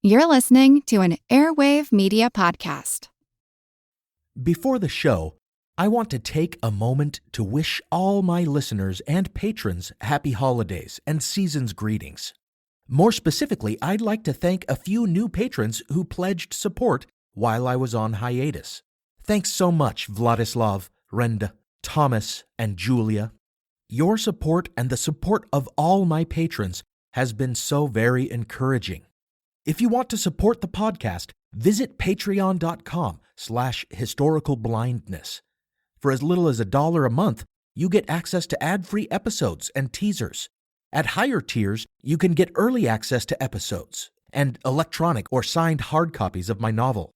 You're listening to an Airwave Media Podcast. Before the show, I want to take a moment to wish all my listeners and patrons happy holidays and season's greetings. More specifically, I'd like to thank a few new patrons who pledged support while I was on hiatus. Thanks so much, Vladislav, Renda, Thomas, and Julia. Your support and the support of all my patrons has been so very encouraging. If you want to support the podcast, visit patreon.com/historicalblindness. For as little as $1 a month, you get access to ad-free episodes and teasers. At higher tiers, you can get early access to episodes and electronic or signed hard copies of my novel.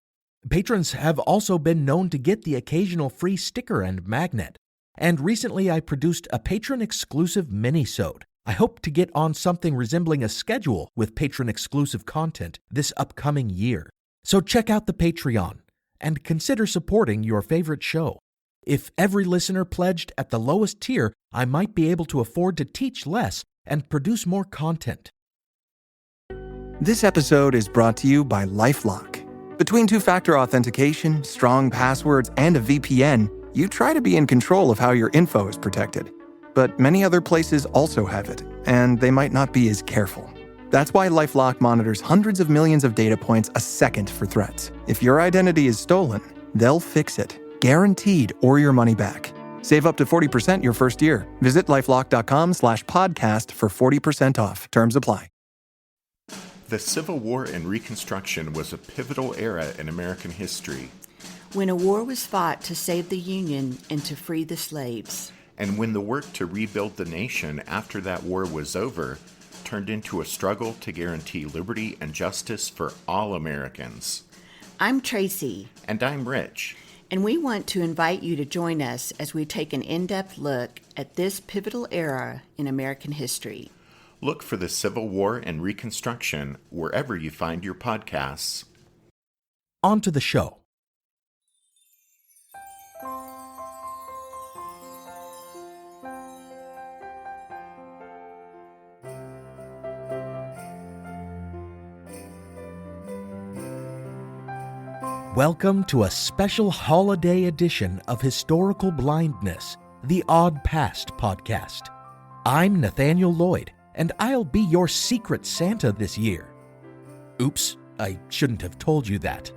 Patrons have also been known to get the occasional free sticker and magnet. And recently I produced a patron-exclusive mini-sode. I hope to get on something resembling a schedule with patron-exclusive content this upcoming year. So check out the Patreon and consider supporting your favorite show. If every listener pledged at the lowest tier, I might be able to afford to teach less and produce more content. This episode is brought to you by LifeLock. Between two-factor authentication, strong passwords, and a VPN, you try to be in control of how your info is protected. But many other places also have it, and they might not be as careful. That's why LifeLock monitors hundreds of millions of data points a second for threats. If your identity is stolen, they'll fix it, guaranteed, or your money back. Save up to 40% your first year. Visit lifelock.com/podcast for 40% off. Terms apply. The Civil War and Reconstruction was a pivotal era in American history. When a war was fought to save the Union and to free the slaves. And when the work to rebuild the nation after that war was over turned into a struggle to guarantee liberty and justice for all Americans. I'm Tracy. And I'm Rich. And we want to invite you to join us as we take an in-depth look at this pivotal era in American history. Look for the Civil War and Reconstruction wherever you find your podcasts. On to the show. Welcome to a special holiday edition of Historical Blindness, the Odd Past podcast. I'm Nathaniel Lloyd, and I'll be your secret Santa this year. Oops, I shouldn't have told you that.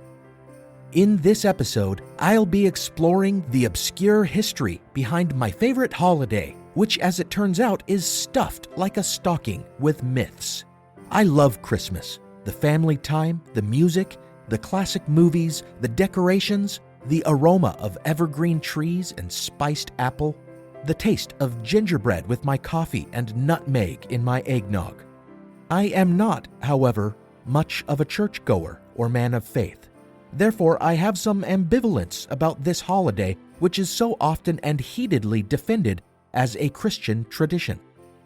In this episode, I'll be exploring the obscure history behind my favorite holiday, which as it turns out is stuffed like a stocking with myths. I love Christmas, the family time, the music, the classic movies, the decorations, the aroma of evergreen trees and spiced apple, the taste of gingerbread with my coffee and nutmeg in my eggnog. I am not, however, much of a churchgoer or man of faith. Therefore, I have some ambivalence about this holiday, which is so often and heatedly defended as a Christian tradition.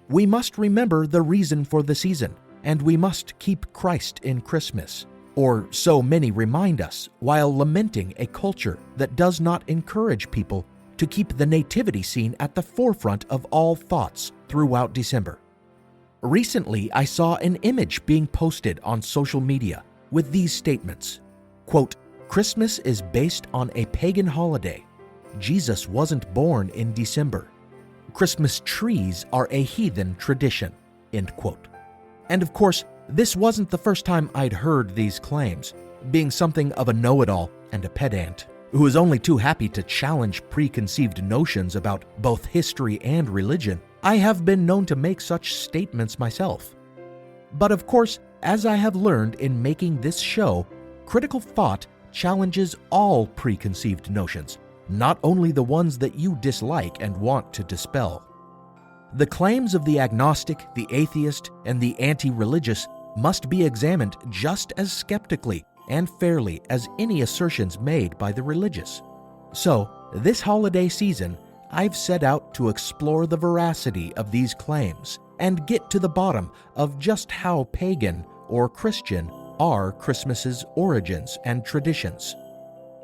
We must remember the reason for the season, and we must keep Christ in Christmas. Or so many remind us, while lamenting a culture that does not encourage people to keep the nativity scene at the forefront of all thoughts throughout December. Recently, I saw an image being posted on social media with these statements. Quote, "Christmas is based on a pagan holiday. Jesus wasn't born in December. Christmas trees are a heathen tradition." End quote. And of course, this wasn't the first time I'd heard these claims, being something of a know-it-all and a pedant, who is only too happy to challenge preconceived notions about both history and religion. I have been known to make such statements myself. But of course, as I have learned in making this show, critical thought challenges all preconceived notions, not only the ones that you dislike and want to dispel. The claims of the agnostic, the atheist, and the anti-religious must be examined just as skeptically and fairly as any assertions made by the religious. So, this holiday season, I've set out to explore the veracity of these claims and get to the bottom of just how pagan or Christian are Christmas's origins and traditions.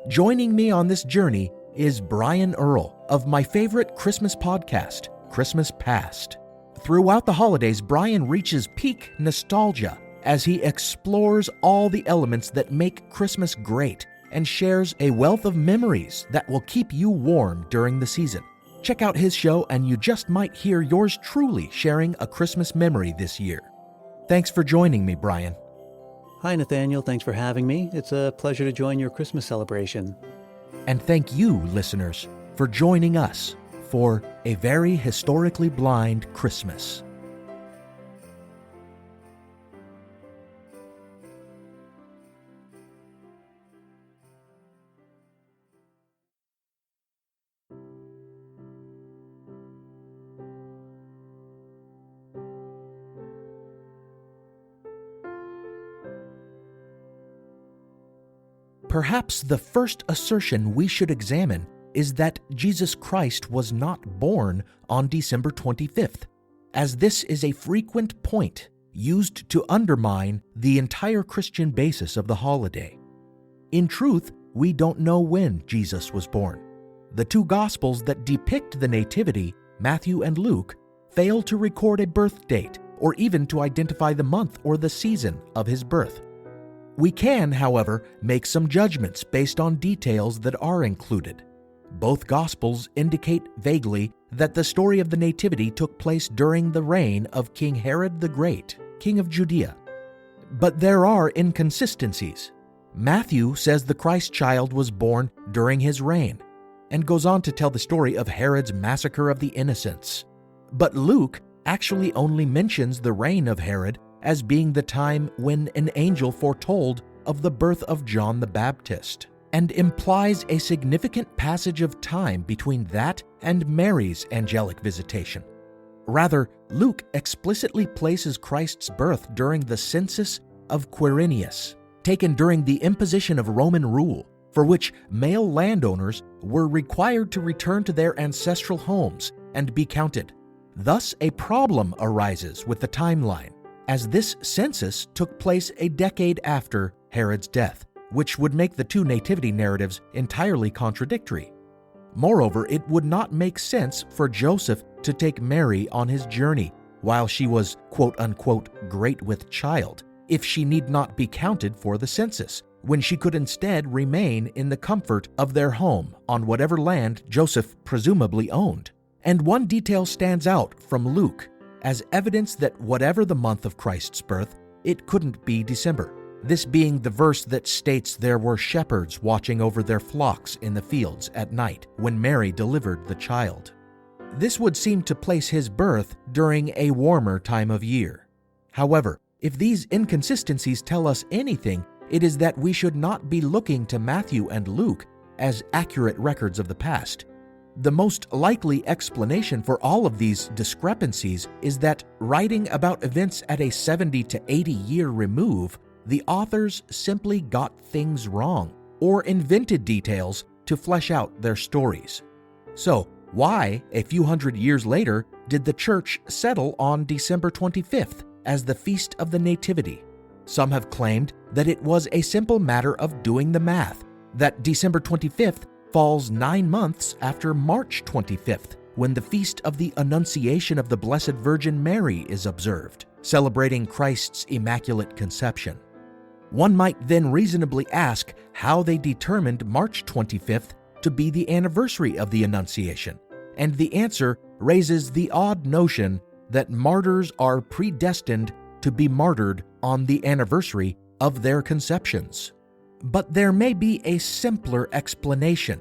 Joining me on this journey is Brian Earl of my favorite Christmas podcast, Christmas Past. Throughout the holidays, Brian reaches peak nostalgia as he explores all the elements that make Christmas great and shares a wealth of memories that will keep you warm during the season. Check out his show and you just might hear yours truly sharing a Christmas memory this year. Thanks for joining me, Brian. Hi, Nathaniel. Thanks for having me. It's a pleasure to join your Christmas celebration. And thank you, listeners, for joining us for A Very Historically Blind Christmas. Perhaps the first assertion we should examine is that Jesus Christ was not born on December 25th, as this is a frequent point used to undermine the entire Christian basis of the holiday. In truth, we don't know when Jesus was born. The two Gospels that depict the Nativity, Matthew and Luke, fail to record a birth date or even to identify the month or the season of his birth. We can, however, make some judgments based on details that are included. Both Gospels indicate vaguely that the story of the Nativity took place during the reign of King Herod the Great, king of Judea. But there are inconsistencies. Matthew says the Christ child was born during his reign, and goes on to tell the story of Herod's massacre of the innocents. But Luke actually only mentions the reign of Herod as being the time when an angel foretold of the birth of John the Baptist, and implies a significant passage of time between that and Mary's angelic visitation. Rather, Luke explicitly places Christ's birth during the census of Quirinius, taken during the imposition of Roman rule, for which male landowners were required to return to their ancestral homes and be counted. Thus, a problem arises with the timeline, as this census took place a decade after Herod's death, which would make the two nativity narratives entirely contradictory. Moreover, it would not make sense for Joseph to take Mary on his journey while she was quote-unquote great with child, if she need not be counted for the census, when she could instead remain in the comfort of their home on whatever land Joseph presumably owned. And one detail stands out from Luke as evidence that whatever the month of Christ's birth, it couldn't be December. This being the verse that states there were shepherds watching over their flocks in the fields at night when Mary delivered the child. This would seem to place his birth during a warmer time of year. However, if these inconsistencies tell us anything, it is that we should not be looking to Matthew and Luke as accurate records of the past. The most likely explanation for all of these discrepancies is that, writing about events at a 70 to 80 year remove, the authors simply got things wrong or invented details to flesh out their stories. So, why, a few hundred years later, did the church settle on December 25th as the Feast of the Nativity? Some have claimed that it was a simple matter of doing the math, that December 25th falls 9 months after March 25th, when the Feast of the Annunciation of the Blessed Virgin Mary is observed, celebrating Christ's Immaculate Conception. One might then reasonably ask how they determined March 25th to be the anniversary of the Annunciation, and the answer raises the odd notion that martyrs are predestined to be martyred on the anniversary of their conceptions. But there may be a simpler explanation.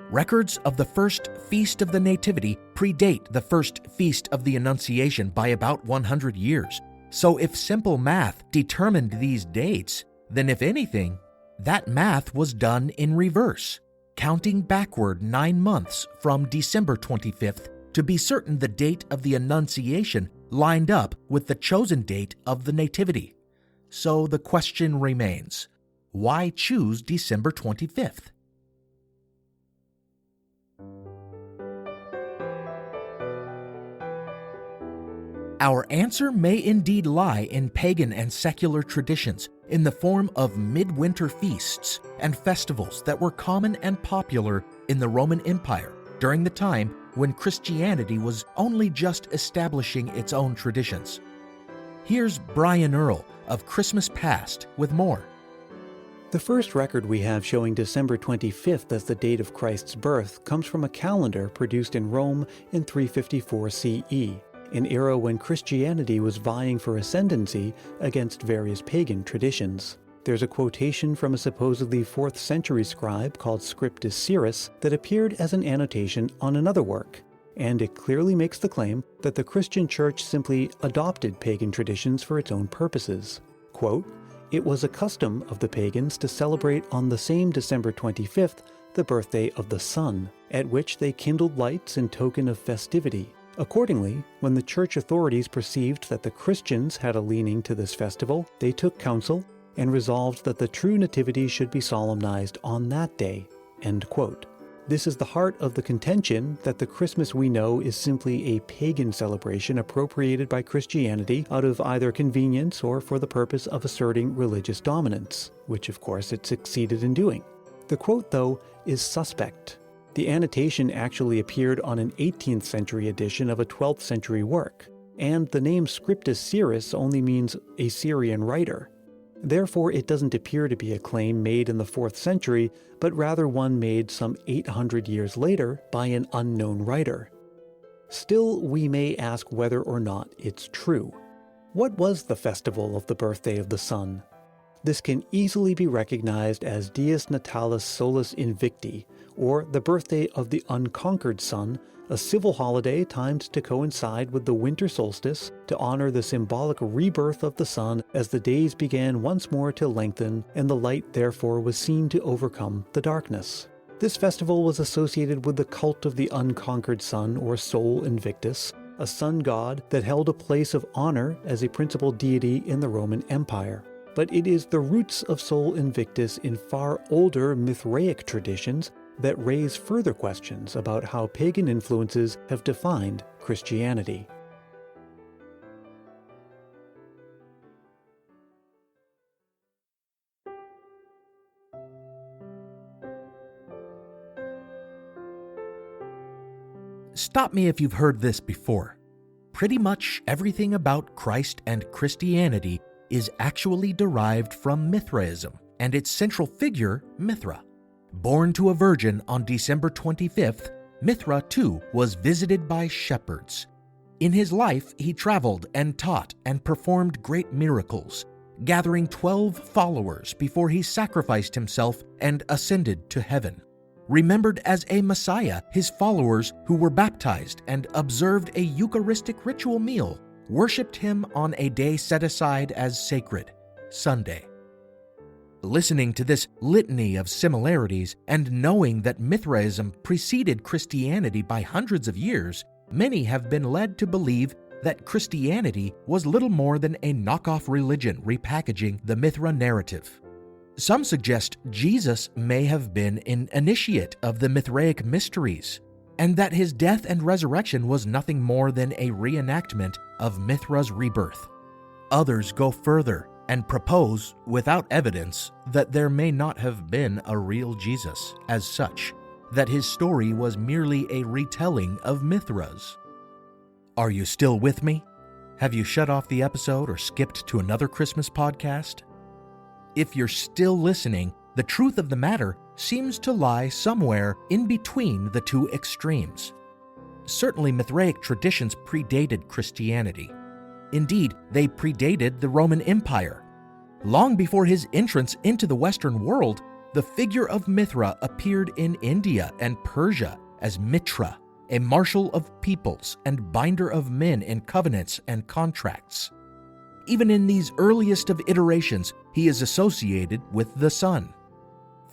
Records of the first Feast of the Nativity predate the first Feast of the Annunciation by about 100 years. So if simple math determined these dates, then if anything, that math was done in reverse, counting backward 9 months from December 25th to be certain the date of the Annunciation lined up with the chosen date of the Nativity. So the question remains, why choose December 25th? Our answer may indeed lie in pagan and secular traditions in the form of midwinter feasts and festivals that were common and popular in the Roman Empire during the time when Christianity was only just establishing its own traditions. Here's Brian Earl of Christmas Past with more. The first record we have showing December 25th as the date of Christ's birth comes from a calendar produced in Rome in 354 CE, an era when Christianity was vying for ascendancy against various pagan traditions. There's a quotation from a supposedly 4th century scribe called Scriptus Syrus that appeared as an annotation on another work, and it clearly makes the claim that the Christian Church simply adopted pagan traditions for its own purposes. Quote, "It was a custom of the pagans to celebrate on the same December 25th the birthday of the sun, at which they kindled lights in token of festivity. Accordingly, when the church authorities perceived that the Christians had a leaning to this festival, they took counsel and resolved that the true nativity should be solemnized on that day." End quote. This is the heart of the contention that the Christmas we know is simply a pagan celebration appropriated by Christianity out of either convenience or for the purpose of asserting religious dominance, which of course it succeeded in doing. The quote, though, is suspect. The annotation actually appeared on an 18th century edition of a 12th century work, and the name Scriptus Syrus only means a Syrian writer. Therefore, it doesn't appear to be a claim made in the 4th century, but rather one made some 800 years later by an unknown writer. Still, we may ask whether or not it's true. What was the festival of the birthday of the sun? This can easily be recognized as Dies Natalis Solis Invicti, or the birthday of the unconquered sun, a civil holiday timed to coincide with the winter solstice to honor the symbolic rebirth of the sun as the days began once more to lengthen and the light therefore was seen to overcome the darkness. This festival was associated with the cult of the unconquered sun, or Sol Invictus, a sun god that held a place of honor as a principal deity in the Roman Empire. But it is the roots of Sol Invictus in far older Mithraic traditions that raise further questions about how pagan influences have defined Christianity. Stop me if you've heard this before. Pretty much everything about Christ and Christianity is actually derived from Mithraism and its central figure, Mithra. Born to a virgin on December 25th, Mithra too was visited by shepherds. In his life, he traveled and taught and performed great miracles, gathering 12 followers before he sacrificed himself and ascended to heaven. Remembered as a Messiah, his followers who were baptized and observed a Eucharistic ritual meal worshipped him on a day set aside as sacred, Sunday. Listening to this litany of similarities and knowing that Mithraism preceded Christianity by hundreds of years, many have been led to believe that Christianity was little more than a knockoff religion repackaging the Mithra narrative. Some suggest Jesus may have been an initiate of the Mithraic mysteries, and that his death and resurrection was nothing more than a reenactment of Mithra's rebirth. Others go further and propose, without evidence, that there may not have been a real Jesus as such, that his story was merely a retelling of Mithra's. Are you still with me? Have you shut off the episode or skipped to another Christmas podcast? If you're still listening, the truth of the matter seems to lie somewhere in between the two extremes. Certainly, Mithraic traditions predated Christianity. Indeed, they predated the Roman Empire. Long before his entrance into the Western world, the figure of Mithra appeared in India and Persia as Mitra, a marshal of peoples and binder of men in covenants and contracts. Even in these earliest of iterations, he is associated with the sun.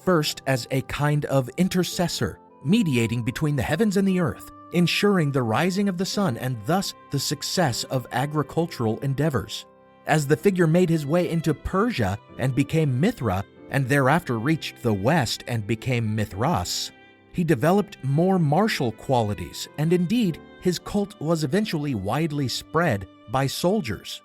First as a kind of intercessor, mediating between the heavens and the earth, ensuring the rising of the sun and thus the success of agricultural endeavors. As the figure made his way into Persia and became Mithra, and thereafter reached the west and became Mithras, he developed more martial qualities, and indeed his cult was eventually widely spread by soldiers.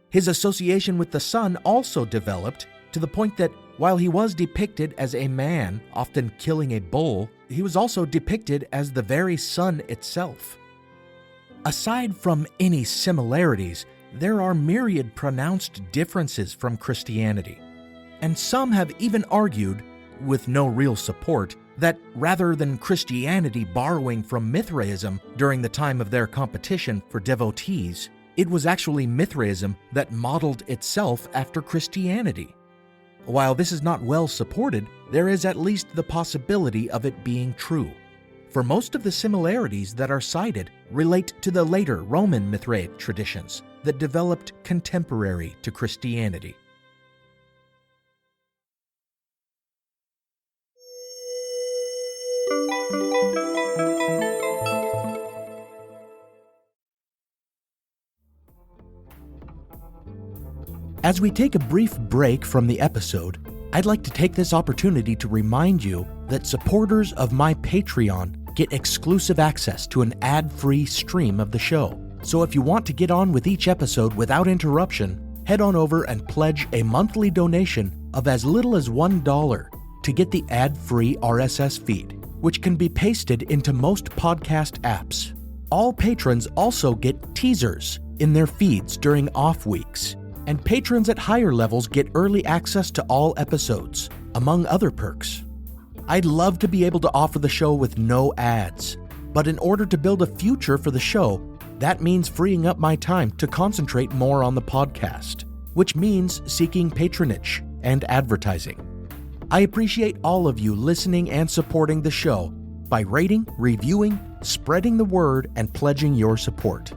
His association with the sun also developed to the point that while he was depicted as a man, often killing a bull, he was also depicted as the very sun itself. Aside from any similarities, there are myriad pronounced differences from Christianity. And some have even argued, with no real support, that rather than Christianity borrowing from Mithraism during the time of their competition for devotees, it was actually Mithraism that modeled itself after Christianity. While this is not well supported, there is at least the possibility of it being true, for most of the similarities that are cited relate to the later Roman Mithraic traditions that developed contemporary to Christianity. As we take a brief break from the episode, I'd like to take this opportunity to remind you that supporters of my Patreon get exclusive access to an ad-free stream of the show. So if you want to get on with each episode without interruption, head on over and pledge a monthly donation of as little as $1 to get the ad-free RSS feed, which can be pasted into most podcast apps. All patrons also get teasers in their feeds during off weeks, and patrons at higher levels get early access to all episodes, among other perks. I'd love to be able to offer the show with no ads, but in order to build a future for the show, that means freeing up my time to concentrate more on the podcast, which means seeking patronage and advertising. I appreciate all of you listening and supporting the show by rating, reviewing, spreading the word, and pledging your support.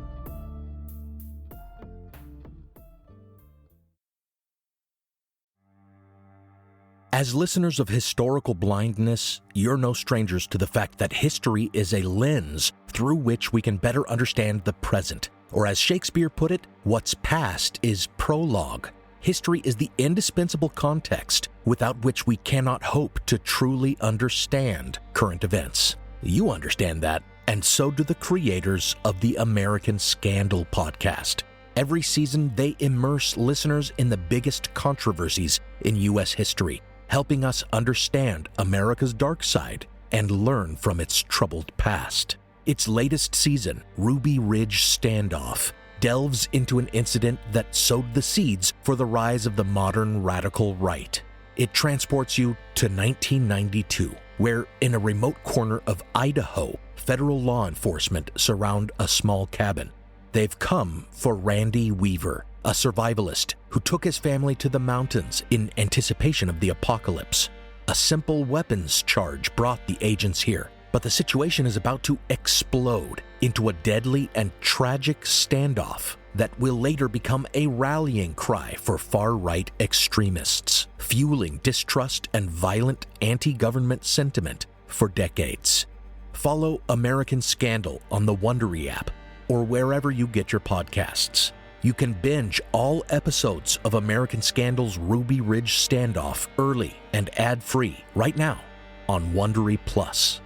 As listeners of Historical Blindness, you're no strangers to the fact that history is a lens through which we can better understand the present. Or as Shakespeare put it, what's past is prologue. History is the indispensable context without which we cannot hope to truly understand current events. You understand that, and so do the creators of the American Scandal podcast. Every season, they immerse listeners in the biggest controversies in U.S. history, helping us understand America's dark side and learn from its troubled past. Its latest season, Ruby Ridge Standoff, delves into an incident that sowed the seeds for the rise of the modern radical right. It transports you to 1992, where in a remote corner of Idaho, federal law enforcement surround a small cabin. They've come for Randy Weaver, a survivalist who took his family to the mountains in anticipation of the apocalypse. A simple weapons charge brought the agents here, but the situation is about to explode into a deadly and tragic standoff that will later become a rallying cry for far-right extremists, fueling distrust and violent anti-government sentiment for decades. Follow American Scandal on the Wondery app or wherever you get your podcasts. You can binge all episodes of American Scandal's Ruby Ridge Standoff early and ad-free right now on Wondery Plus.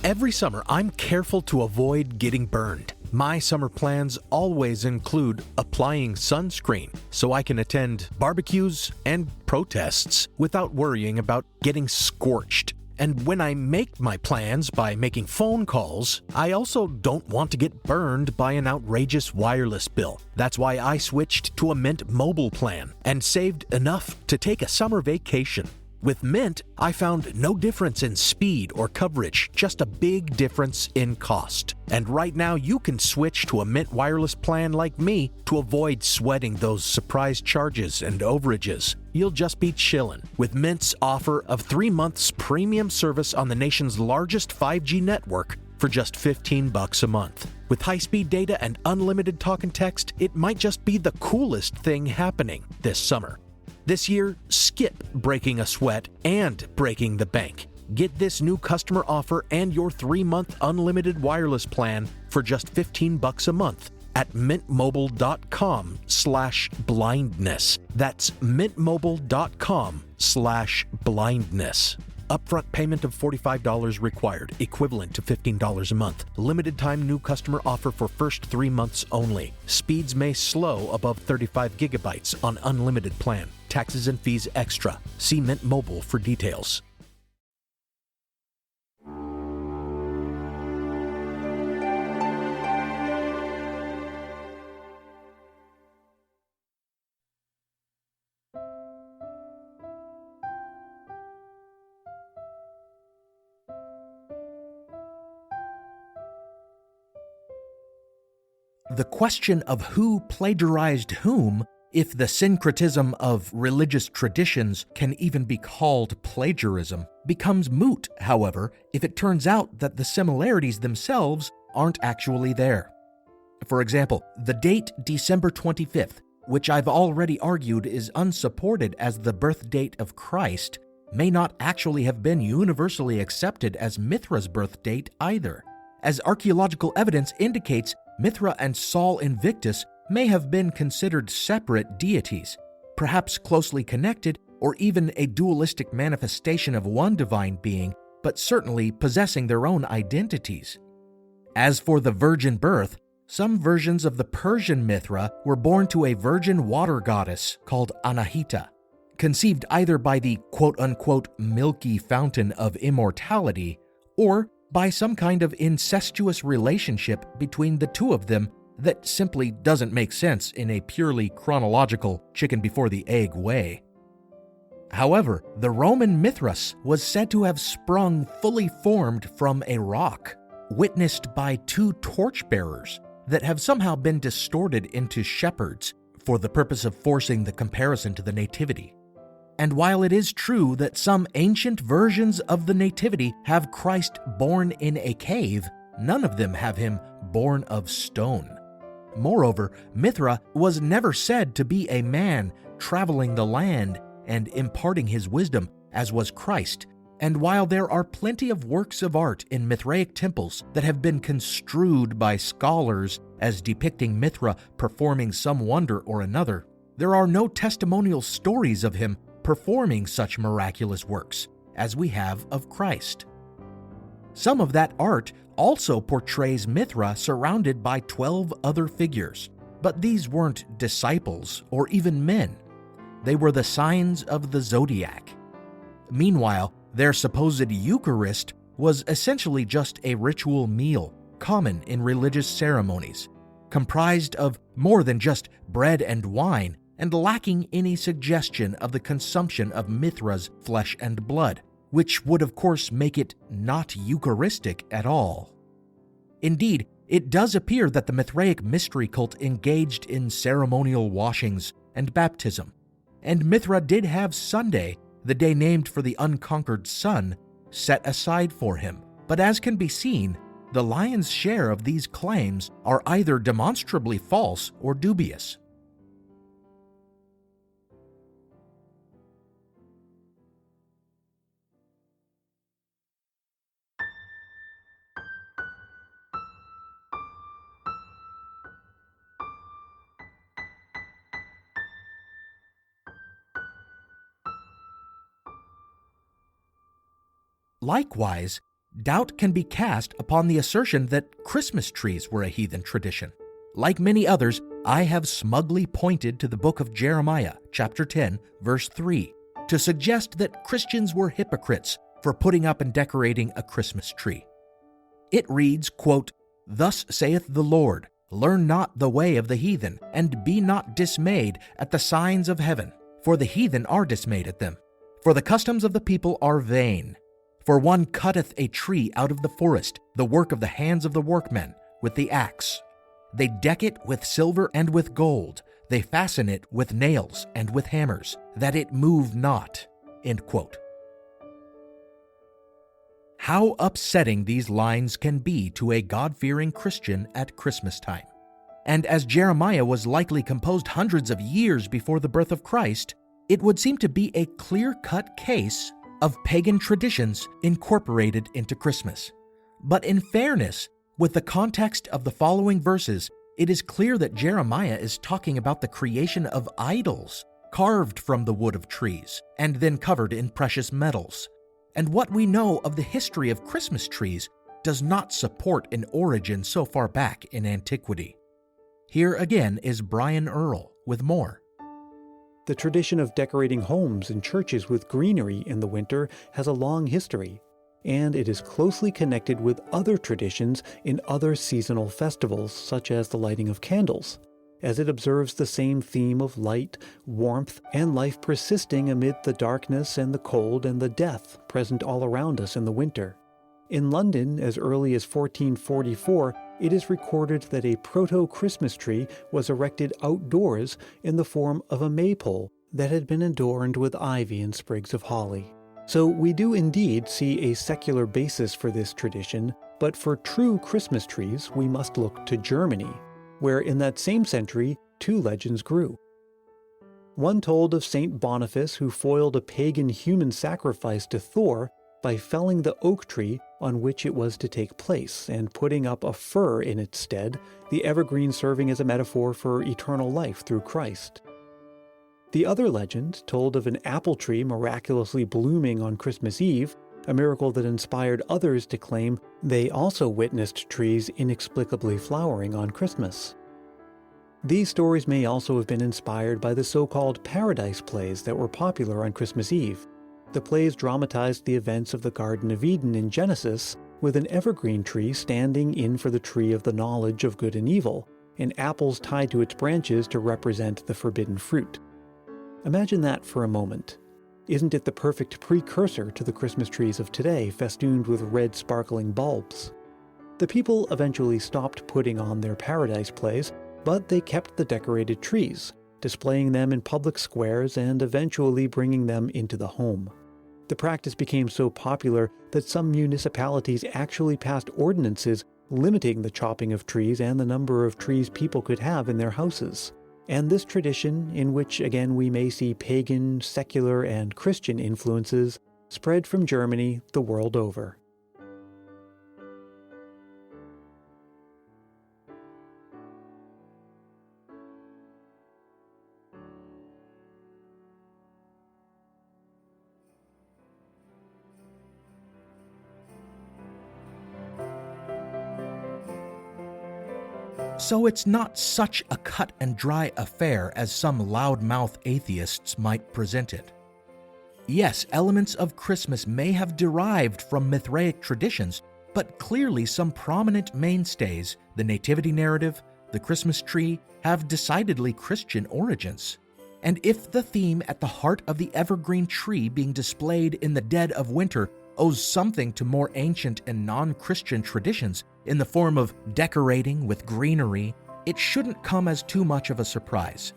Every summer, I'm careful to avoid getting burned. My summer plans always include applying sunscreen so I can attend barbecues and protests without worrying about getting scorched. And when I make my plans by making phone calls, I also don't want to get burned by an outrageous wireless bill. That's why I switched to a Mint Mobile plan and saved enough to take a summer vacation. With Mint, I found no difference in speed or coverage, just a big difference in cost. And right now, you can switch to a Mint wireless plan like me to avoid sweating those surprise charges and overages. You'll just be chillin' with Mint's offer of 3 months premium service on the nation's largest 5G network for just $15 a month. With high-speed data and unlimited talk and text, it might just be the coolest thing happening this summer. This year, skip breaking a sweat and breaking the bank. Get this new customer offer and your 3-month unlimited wireless plan for just $15 a month at mintmobile.com/blindness. That's mintmobile.com/blindness. Upfront payment of $45 required, equivalent to $15 a month. Limited time new customer offer for first 3 months only. Speeds may slow above 35 gigabytes on unlimited plan. Taxes and fees extra. See Mint Mobile for details. the question of who plagiarized whom, if the syncretism of religious traditions can even be called plagiarism, becomes moot, however, if it turns out that the similarities themselves aren't actually there. For example, the date December 25th, which I've already argued is unsupported as the birth date of Christ, may not actually have been universally accepted as Mithra's birth date either. As archaeological evidence indicates, Mithra and Sol Invictus may have been considered separate deities, perhaps closely connected or even a dualistic manifestation of one divine being, but certainly possessing their own identities. As for the virgin birth, some versions of the Persian Mithra were born to a virgin water goddess called Anahita, conceived either by the quote-unquote milky fountain of immortality or by some kind of incestuous relationship between the two of them that simply doesn't make sense in a purely chronological chicken before the egg way. However, the Roman Mithras was said to have sprung fully formed from a rock, witnessed by two torchbearers that have somehow been distorted into shepherds for the purpose of forcing the comparison to the Nativity. And while it is true that some ancient versions of the Nativity have Christ born in a cave, none of them have him born of stone. Moreover, Mithra was never said to be a man traveling the land and imparting his wisdom, as was Christ. And while there are plenty of works of art in Mithraic temples that have been construed by scholars as depicting Mithra performing some wonder or another, there are no testimonial stories of him performing such miraculous works as we have of Christ. Some of that art also portrays Mithra surrounded by 12 other figures, but these weren't disciples or even men. They were the signs of the zodiac. Meanwhile, their supposed Eucharist was essentially just a ritual meal common in religious ceremonies, comprised of more than just bread and wine and lacking any suggestion of the consumption of Mithra's flesh and blood, which would of course make it not Eucharistic at all. Indeed, it does appear that the Mithraic mystery cult engaged in ceremonial washings and baptism, and Mithra did have Sunday, the day named for the unconquered sun, set aside for him. But as can be seen, the lion's share of these claims are either demonstrably false or dubious. Likewise, doubt can be cast upon the assertion that Christmas trees were a heathen tradition. Like many others, I have smugly pointed to the book of Jeremiah, chapter 10, verse 3, to suggest that Christians were hypocrites for putting up and decorating a Christmas tree. It reads, quote, "Thus saith the Lord, learn not the way of the heathen, and be not dismayed at the signs of heaven, for the heathen are dismayed at them. For the customs of the people are vain. For one cutteth a tree out of the forest, the work of the hands of the workmen, with the axe. They deck it with silver and with gold. They fasten it with nails and with hammers, that it move not." End quote. How upsetting these lines can be to a God-fearing Christian at Christmas time. And as Jeremiah was likely composed hundreds of years before the birth of Christ, it would seem to be a clear-cut case of pagan traditions incorporated into Christmas. But in fairness, with the context of the following verses, it is clear that Jeremiah is talking about the creation of idols carved from the wood of trees and then covered in precious metals. And what we know of the history of Christmas trees does not support an origin so far back in antiquity. Here again is Brian Earl with more. The tradition of decorating homes and churches with greenery in the winter has a long history, and it is closely connected with other traditions in other seasonal festivals, such as the lighting of candles, as it observes the same theme of light, warmth, and life persisting amid the darkness and the cold and the death present all around us in the winter. In London, as early as 1444, it is recorded that a proto-Christmas tree was erected outdoors in the form of a maypole that had been adorned with ivy and sprigs of holly. So we do indeed see a secular basis for this tradition, but for true Christmas trees we must look to Germany, where in that same century 2 legends grew. One told of Saint Boniface, who foiled a pagan human sacrifice to Thor by felling the oak tree on which it was to take place and putting up a fir in its stead, the evergreen serving as a metaphor for eternal life through Christ. The other legend told of an apple tree miraculously blooming on Christmas Eve, a miracle that inspired others to claim they also witnessed trees inexplicably flowering on Christmas. These stories may also have been inspired by the so-called Paradise plays that were popular on Christmas Eve. The plays dramatized the events of the Garden of Eden in Genesis, with an evergreen tree standing in for the tree of the knowledge of good and evil, and apples tied to its branches to represent the forbidden fruit. Imagine that for a moment. Isn't it the perfect precursor to the Christmas trees of today, festooned with red sparkling bulbs? The people eventually stopped putting on their Paradise plays, but they kept the decorated trees, displaying them in public squares and eventually bringing them into the home. The practice became so popular that some municipalities actually passed ordinances limiting the chopping of trees and the number of trees people could have in their houses. And this tradition, in which again we may see pagan, secular, and Christian influences, spread from Germany the world over. So it's not such a cut and dry affair as some loudmouth atheists might present it. Yes, elements of Christmas may have derived from Mithraic traditions, but clearly some prominent mainstays, the nativity narrative, the Christmas tree, have decidedly Christian origins. And if the theme at the heart of the evergreen tree being displayed in the dead of winter owes something to more ancient and non-Christian traditions in the form of decorating with greenery, it shouldn't come as too much of a surprise.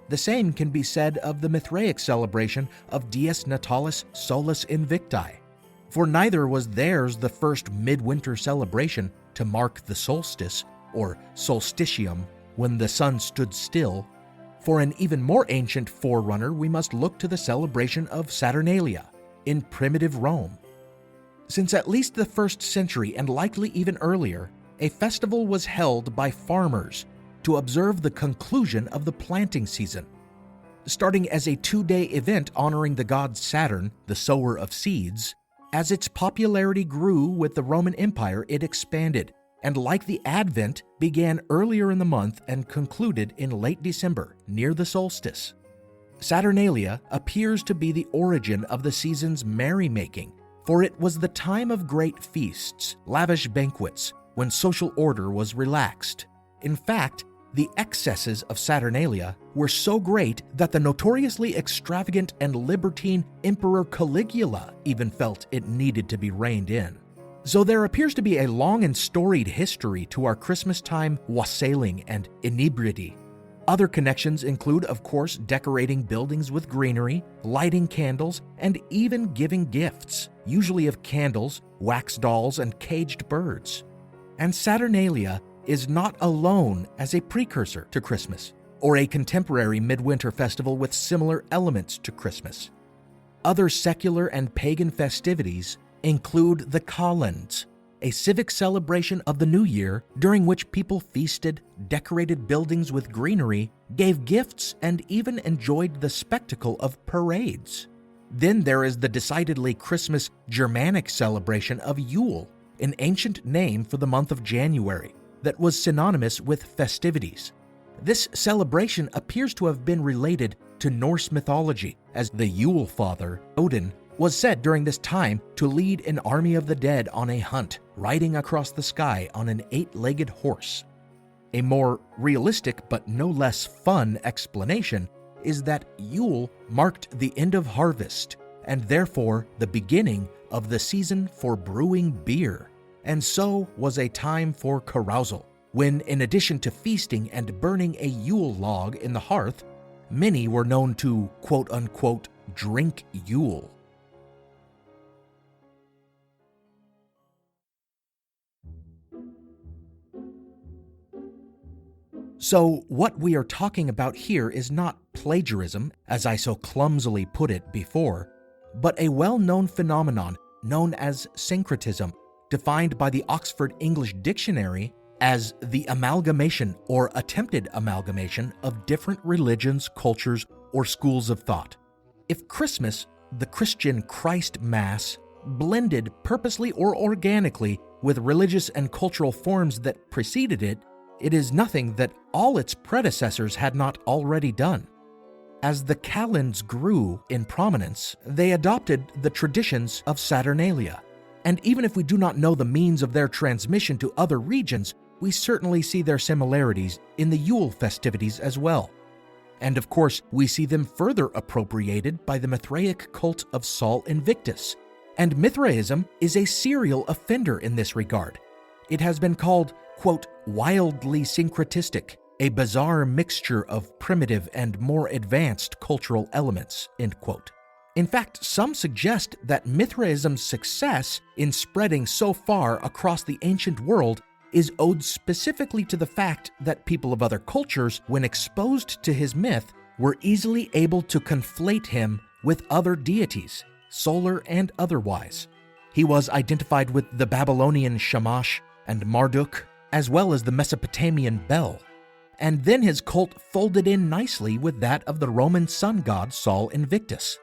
The same can be said of the Mithraic celebration of Dies Natalis Solis Invicti, for neither was theirs the first midwinter celebration to mark the solstice, or solstitium, when the sun stood still. For an even more ancient forerunner, we must look to the celebration of Saturnalia in primitive Rome. Since at least the 1st century, and likely even earlier, a festival was held by farmers to observe the conclusion of the planting season. Starting as a 2-day event honoring the god Saturn, the sower of seeds, as its popularity grew with the Roman Empire, it expanded, and like the Advent, began earlier in the month and concluded in late December, near the solstice. Saturnalia appears to be the origin of the season's merrymaking, for it was the time of great feasts, lavish banquets, when social order was relaxed. In fact, the excesses of Saturnalia were so great that the notoriously extravagant and libertine Emperor Caligula even felt it needed to be reined in. So there appears to be a long and storied history to our Christmas time wassailing and inebriety. Other connections include, of course, decorating buildings with greenery, lighting candles, and even giving gifts, usually of candles, wax dolls, and caged birds. And Saturnalia is not alone as a precursor to Christmas, or a contemporary midwinter festival with similar elements to Christmas. Other secular and pagan festivities include the Kalends, a civic celebration of the new year during which people feasted, decorated buildings with greenery, gave gifts, and even enjoyed the spectacle of parades. Then there is the decidedly Christmas Germanic celebration of Yule, an ancient name for the month of January that was synonymous with festivities. This celebration appears to have been related to Norse mythology, as the Yule Father, Odin, was said during this time to lead an army of the dead on a hunt, riding across the sky on an 8-legged horse. A more realistic but no less fun explanation is that Yule marked the end of harvest, and therefore the beginning of the season for brewing beer, and so was a time for carousal, when, in addition to feasting and burning a Yule log in the hearth, many were known to, quote-unquote, drink Yule. So, what we are talking about here is not plagiarism, as I so clumsily put it before, but a well-known phenomenon known as syncretism, defined by the Oxford English Dictionary as the amalgamation or attempted amalgamation of different religions, cultures, or schools of thought. If Christmas, the Christian Christ Mass, blended purposely or organically with religious and cultural forms that preceded it, it is nothing that all its predecessors had not already done. As the Calends grew in prominence, they adopted the traditions of Saturnalia. And even if we do not know the means of their transmission to other regions, we certainly see their similarities in the Yule festivities as well. And of course, we see them further appropriated by the Mithraic cult of Sol Invictus. And Mithraism is a serial offender in this regard. It has been called, quote, wildly syncretistic, a bizarre mixture of primitive and more advanced cultural elements, end quote. In fact, some suggest that Mithraism's success in spreading so far across the ancient world is owed specifically to the fact that people of other cultures, when exposed to his myth, were easily able to conflate him with other deities, solar and otherwise. He was identified with the Babylonian Shamash and Marduk, as well as the Mesopotamian Bel, and then his cult folded in nicely with that of the Roman sun god Sol Invictus.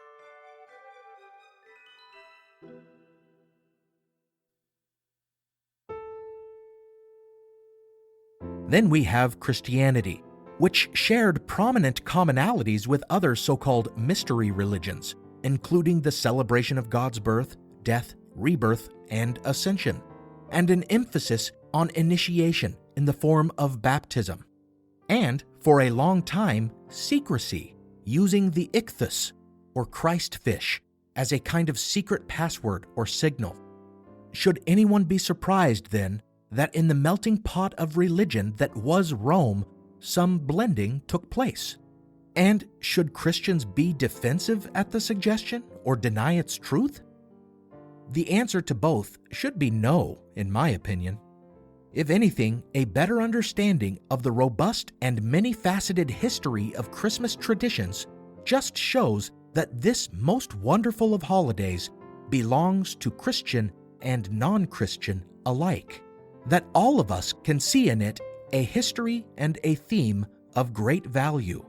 Then we have Christianity, which shared prominent commonalities with other so-called mystery religions, including the celebration of God's birth, death, rebirth, and ascension, and an emphasis on initiation in the form of baptism, and, for a long time, secrecy, using the ichthus, or Christ fish, as a kind of secret password or signal. Should anyone be surprised, then, that in the melting pot of religion that was Rome, some blending took place? And should Christians be defensive at the suggestion or deny its truth? The answer to both should be no, in my opinion. If anything, a better understanding of the robust and many-faceted history of Christmas traditions just shows that this most wonderful of holidays belongs to Christian and non-Christian alike, that all of us can see in it a history and a theme of great value,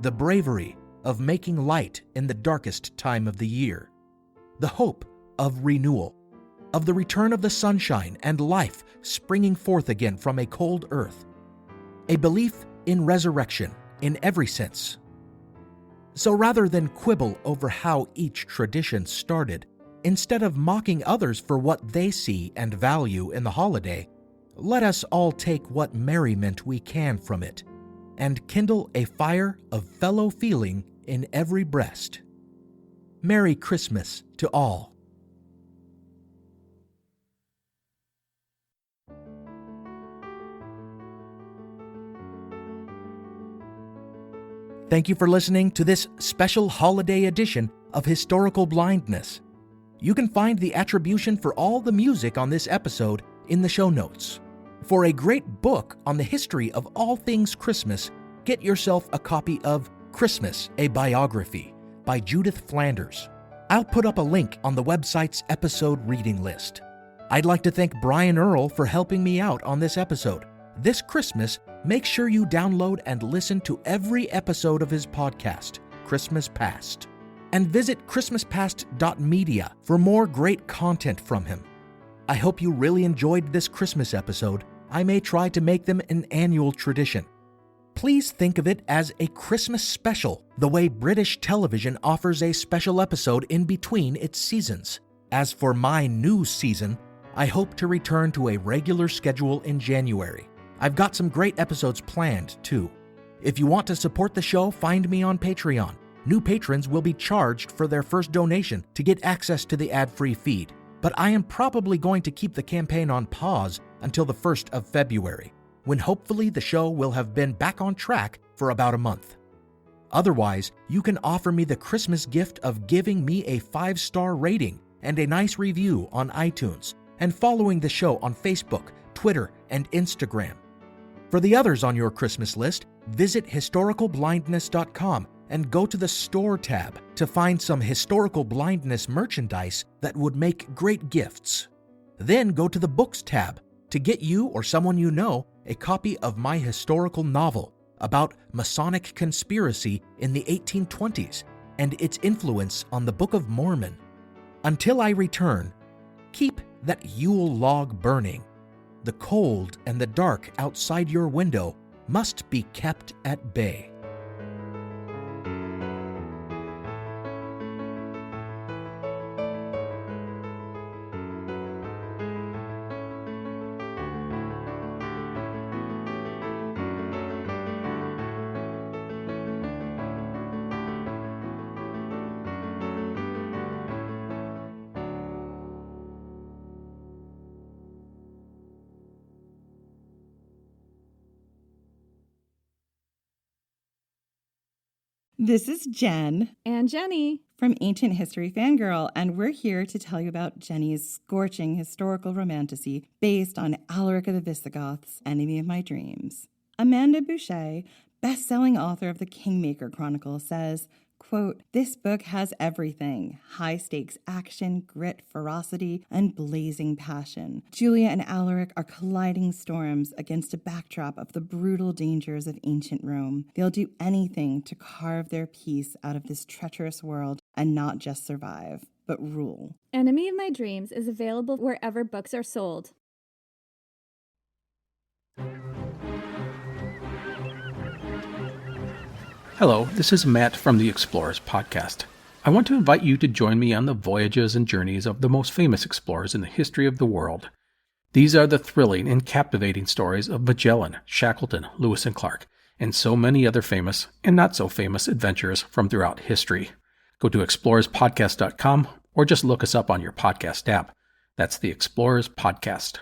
the bravery of making light in the darkest time of the year, the hope of renewal, of the return of the sunshine and life springing forth again from a cold earth, a belief in resurrection in every sense. So rather than quibble over how each tradition started, instead of mocking others for what they see and value in the holiday, let us all take what merriment we can from it and kindle a fire of fellow feeling in every breast. Merry Christmas to all. Thank you for listening to this special holiday edition of Historical Blindness. You can find the attribution for all the music on this episode in the show notes. For a great book on the history of all things Christmas, get yourself a copy of Christmas, a Biography by Judith Flanders. I'll put up a link on the website's episode reading list. I'd like to thank Brian Earl for helping me out on this episode. This Christmas, make sure you download and listen to every episode of his podcast, Christmas Past. And visit christmaspast.media for more great content from him. I hope you really enjoyed this Christmas episode. I may try to make them an annual tradition. Please think of it as a Christmas special, the way British television offers a special episode in between its seasons. As for my new season, I hope to return to a regular schedule in January. I've got some great episodes planned, too. If you want to support the show, find me on Patreon. New patrons will be charged for their first donation to get access to the ad-free feed, but I am probably going to keep the campaign on pause until the 1st of February. when hopefully the show will have been back on track for about a month. Otherwise, you can offer me the Christmas gift of giving me a 5-star rating and a nice review on iTunes, and following the show on Facebook, Twitter, and Instagram. For the others on your Christmas list, visit historicalblindness.com and go to the Store tab to find some historical blindness merchandise that would make great gifts. Then go to the Books tab to get you or someone you know a copy of my historical novel about Masonic conspiracy in the 1820s and its influence on the Book of Mormon. Until I return, keep that Yule log burning. The cold and the dark outside your window must be kept at bay. This is Jen and Jenny from Ancient History Fangirl, and we're here to tell you about Jenny's scorching historical romantasy based on Alaric of the Visigoths, Enemy of My Dreams. Amanda Boucher, best-selling author of the Kingmaker Chronicle, says, quote, "This book has everything: high-stakes action, grit, ferocity, and blazing passion. Julia and Alaric are colliding storms against a backdrop of the brutal dangers of ancient Rome. They'll do anything to carve their piece out of this treacherous world and not just survive, but rule." Enemy of My Dreams is available wherever books are sold. Hello, this is Matt from the Explorers Podcast. I want to invite you to join me on the voyages and journeys of the most famous explorers in the history of the world. These are the thrilling and captivating stories of Magellan, Shackleton, Lewis and Clark, and so many other famous and not so famous adventurers from throughout history. Go to explorerspodcast.com or just look us up on your podcast app. That's the Explorers Podcast.